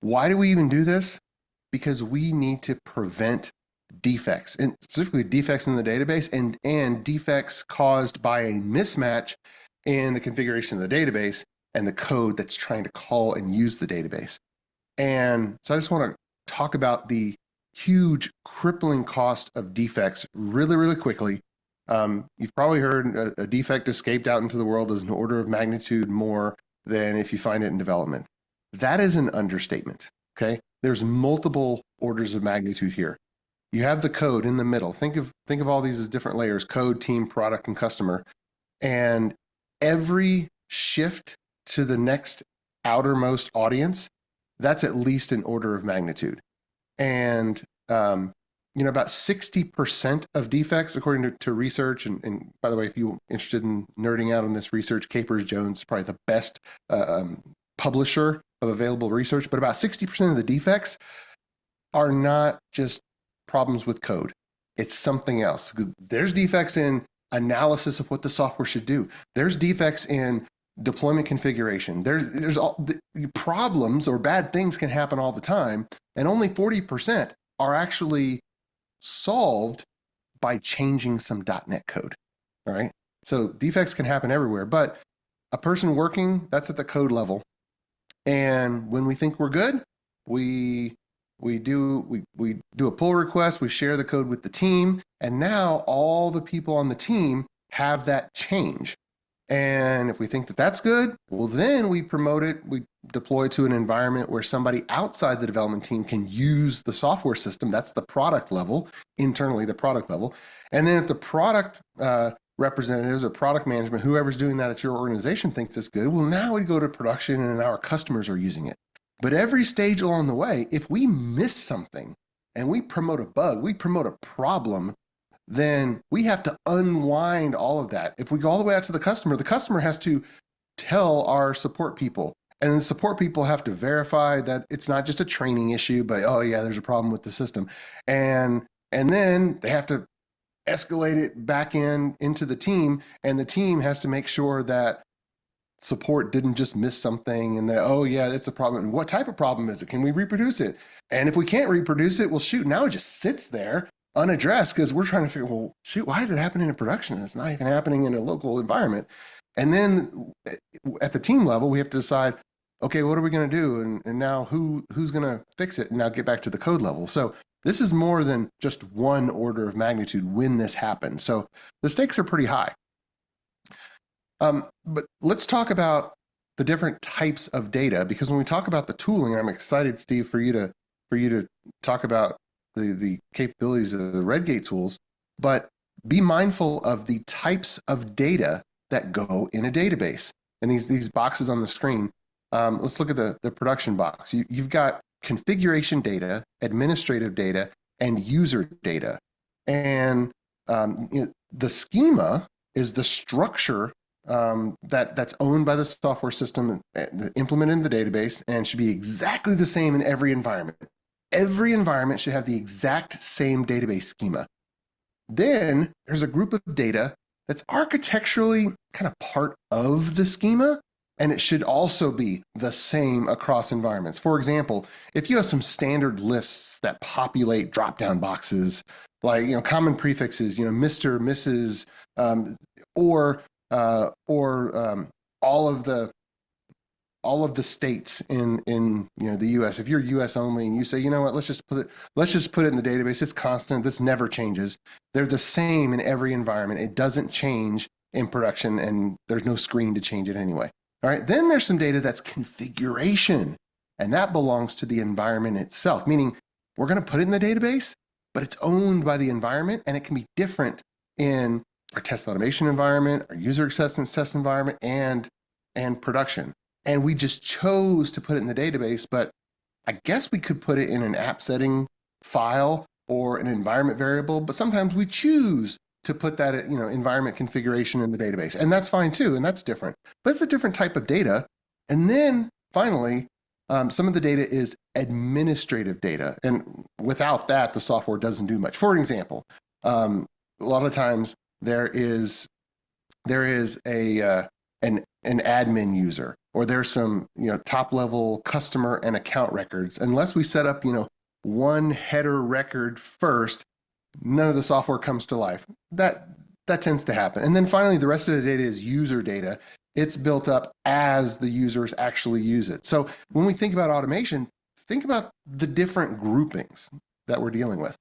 Why do we even do this? Because we need to prevent defects, and specifically defects in the database and defects caused by a mismatch in the configuration of the database and the code that's trying to call and use the database. And so I just want to talk about the huge crippling cost of defects really, really quickly. You've probably heard a defect escaped out into the world is an order of magnitude more than if you find it in development. That is an understatement, okay? There's multiple orders of magnitude here. You have the code in the middle. Think of all these as different layers: code, team, product, and customer. And every shift to the next outermost audience, that's at least an order of magnitude. And about 60% of defects, according to research, and by the way, if you're interested in nerding out on this research, Capers Jones is probably the best publisher of available research, but about 60% of the defects are not just problems with code. It's something else. There's defects in analysis of what the software should do. There's defects in deployment configuration. There's all the problems or bad things can happen all the time, and only 40% are actually solved by changing some .NET code. All right. So defects can happen everywhere, but a person working, that's at the code level. And when we think we're good, we do a pull request, we share the code with the team, and now all the people on the team have that change. And if we think that that's good, well, then we promote it, we deploy to an environment where somebody outside the development team can use the software system. That's the product level, internally the product level. And then if the product representatives or product management, whoever's doing that at your organization, thinks it's good, well, now we go to production and our customers are using it. But every stage along the way, if we miss something and we promote a bug, we promote a problem, then we have to unwind all of that. If we go all the way out to the customer has to tell our support people, and the support people have to verify that it's not just a training issue, but, oh yeah, there's a problem with the system. And then they have to escalate it back into the team, and the team has to make sure that support didn't just miss something and that, oh yeah, it's a problem. What type of problem is it? Can we reproduce it? And if we can't reproduce it, well, shoot, now it just sits there unaddressed because we're trying to figure, well, shoot, why is it happening in production? It's not even happening in a local environment. And then at the team level, we have to decide, okay, what are we going to do? And now who's going to fix it? And now get back to the code level. So this is more than just one order of magnitude when this happens. So the stakes are pretty high. But let's talk about the different types of data, because when we talk about the tooling, I'm excited, Steve, for you to talk about the capabilities of the Redgate tools, but be mindful of the types of data that go in a database. And these boxes on the screen, let's look at the production box. You've got configuration data, administrative data, and user data. And the schema is the structure that's owned by the software system, implemented in the database, and should be exactly the same in every environment. Every environment should have the exact same database schema. Then there's a group of data that's architecturally kind of part of the schema, and it should also be the same across environments. For example, if you have some standard lists that populate drop-down boxes, like common prefixes, Mr., Mrs., or all of the states in the U.S. If you're U.S. only and you say, you know what, let's just put it in the database. It's constant. This never changes. They're the same in every environment. It doesn't change in production, and there's no screen to change it anyway. All right. Then there's some data that's configuration, and that belongs to the environment itself. Meaning, we're going to put it in the database, but it's owned by the environment, and it can be different in our test automation environment, our user acceptance test environment, and production. And we just chose to put it in the database, but I guess we could put it in an app setting file or an environment variable, but sometimes we choose to put that, environment configuration in the database. And that's fine too, and that's different. But it's a different type of data. And then finally, some of the data is administrative data. And without that, the software doesn't do much. For an example, a lot of times there is an admin user, or there's some, top level customer and account records. Unless we set up, one header record first, none of the software comes to life. That tends to happen. And then finally, the rest of the data is user data. It's built up as the users actually use it. So when we think about automation, think about the different groupings that we're dealing with.